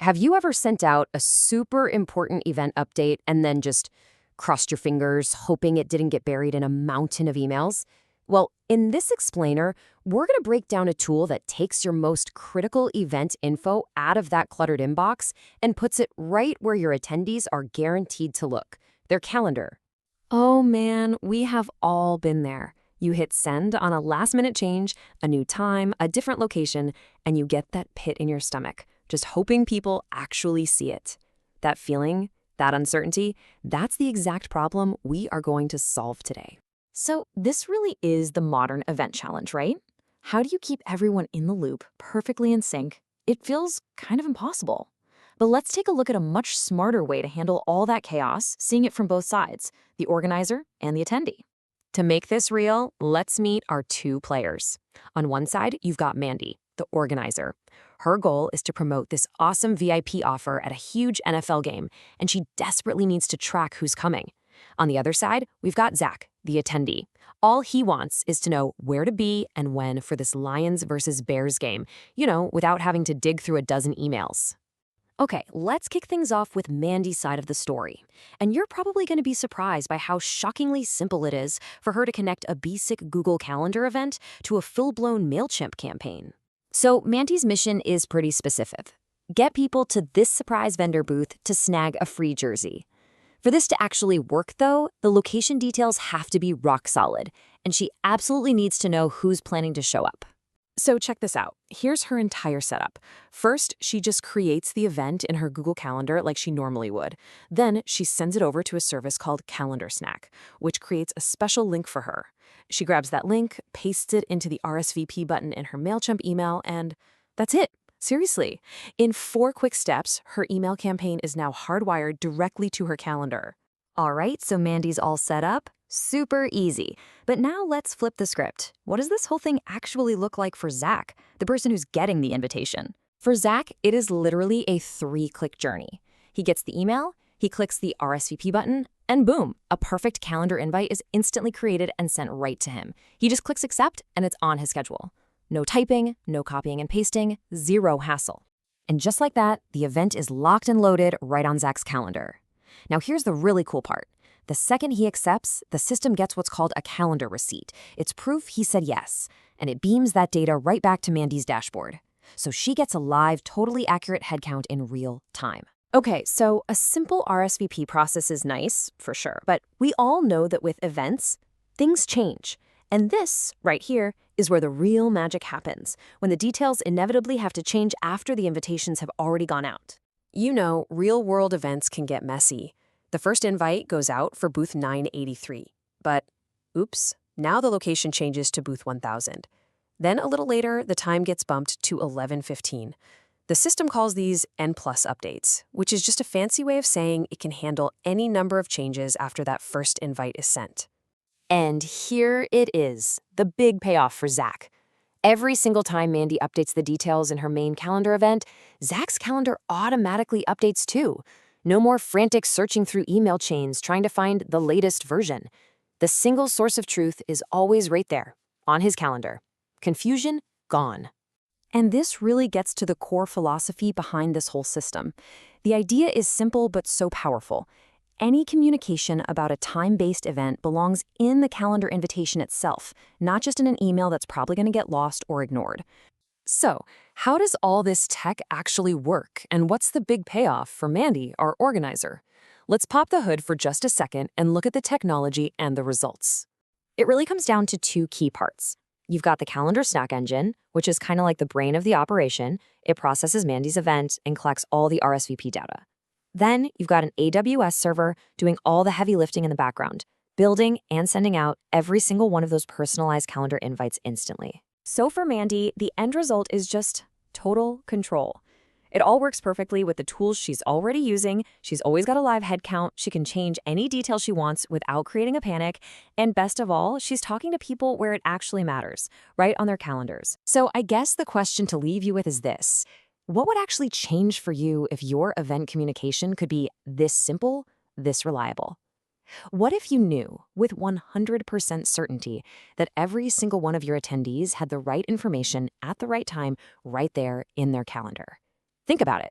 Have you ever sent out a super important event update and then just crossed your fingers, hoping it didn't get buried in a mountain of emails? Well, in this explainer, we're going to break down a tool that takes your most critical event info out of that cluttered inbox and puts it right where your attendees are guaranteed to look, their calendar. Oh man, we have all been there. You hit send on a last-minute change, a new time, a different location, and you get that pit in your stomach, just hoping people actually see it. That feeling, that uncertainty, that's the exact problem we are going to solve today. So this really is the modern event challenge, right? How do you keep everyone in the loop, perfectly in sync? It feels kind of impossible. But let's take a look at a much smarter way to handle all that chaos, seeing it from both sides, the organizer and the attendee. To make this real, let's meet our two players. On one side, you've got Mandy, the organizer. Her goal is to promote this awesome VIP offer at a huge NFL game, and she desperately needs to track who's coming. On the other side, we've got Zach, the attendee. All he wants is to know where to be and when for this Lions versus Bears game, without having to dig through a dozen emails. Okay, let's kick things off with Mandy's side of the story. And you're probably going to be surprised by how shockingly simple it is for her to connect a basic Google Calendar event to a full-blown Mailchimp campaign. So Mandy's mission is pretty specific. Get people to this surprise vendor booth to snag a free jersey. For this to actually work, though, the location details have to be rock solid, and she absolutely needs to know who's planning to show up. So check this out. Here's her entire setup. First, she just creates the event in her Google Calendar like she normally would. Then she sends it over to a service called Calendar Snack, which creates a special link for her. She grabs that link, pastes it into the RSVP button in her Mailchimp email, and that's it. Seriously. In 4 quick steps, her email campaign is now hardwired directly to her calendar. All right, so Mandy's all set up. Super easy. But now let's flip the script. What does this whole thing actually look like for Zach, the person who's getting the invitation? For Zach, it is literally a 3-click journey. He gets the email, he clicks the RSVP button, and boom, a perfect calendar invite is instantly created and sent right to him. He just clicks accept, and it's on his schedule. No typing, no copying and pasting, zero hassle. And just like that, the event is locked and loaded right on Zach's calendar. Now here's the really cool part. The second he accepts, the system gets what's called a calendar receipt. It's proof he said yes, and it beams that data right back to Mandy's dashboard. So she gets a live, totally accurate headcount in real time. Okay, so a simple RSVP process is nice, for sure, but we all know that with events, things change. And this, right here, is where the real magic happens, when the details inevitably have to change after the invitations have already gone out. Real-world events can get messy. The first invite goes out for booth 983, but oops, now the location changes to booth 1000. Then a little later, the time gets bumped to 11:15. The system calls these N+ updates, which is just a fancy way of saying it can handle any number of changes after that first invite is sent. And here it is, the big payoff for Zach. Every single time Mandy updates the details in her main calendar event, Zach's calendar automatically updates too. No more frantic searching through email chains trying to find the latest version. The single source of truth is always right there, on his calendar. Confusion gone. And this really gets to the core philosophy behind this whole system. The idea is simple but so powerful. Any communication about a time-based event belongs in the calendar invitation itself, not just in an email that's probably going to get lost or ignored. So, how does all this tech actually work, and what's the big payoff for Mandy, our organizer? Let's pop the hood for just a second and look at the technology and the results. It really comes down to 2 key parts. You've got the Calendar Snack engine, which is kind of like the brain of the operation. It processes Mandy's event and collects all the RSVP data. Then you've got an AWS server doing all the heavy lifting in the background, building and sending out every single one of those personalized calendar invites instantly. So for Mandy, the end result is just total control. It all works perfectly with the tools she's already using. She's always got a live head count. She can change any detail she wants without creating a panic. And best of all, she's talking to people where it actually matters, right on their calendars. So I guess the question to leave you with is this. What would actually change for you if your event communication could be this simple, this reliable? What if you knew with 100% certainty that every single one of your attendees had the right information at the right time right there in their calendar? Think about it.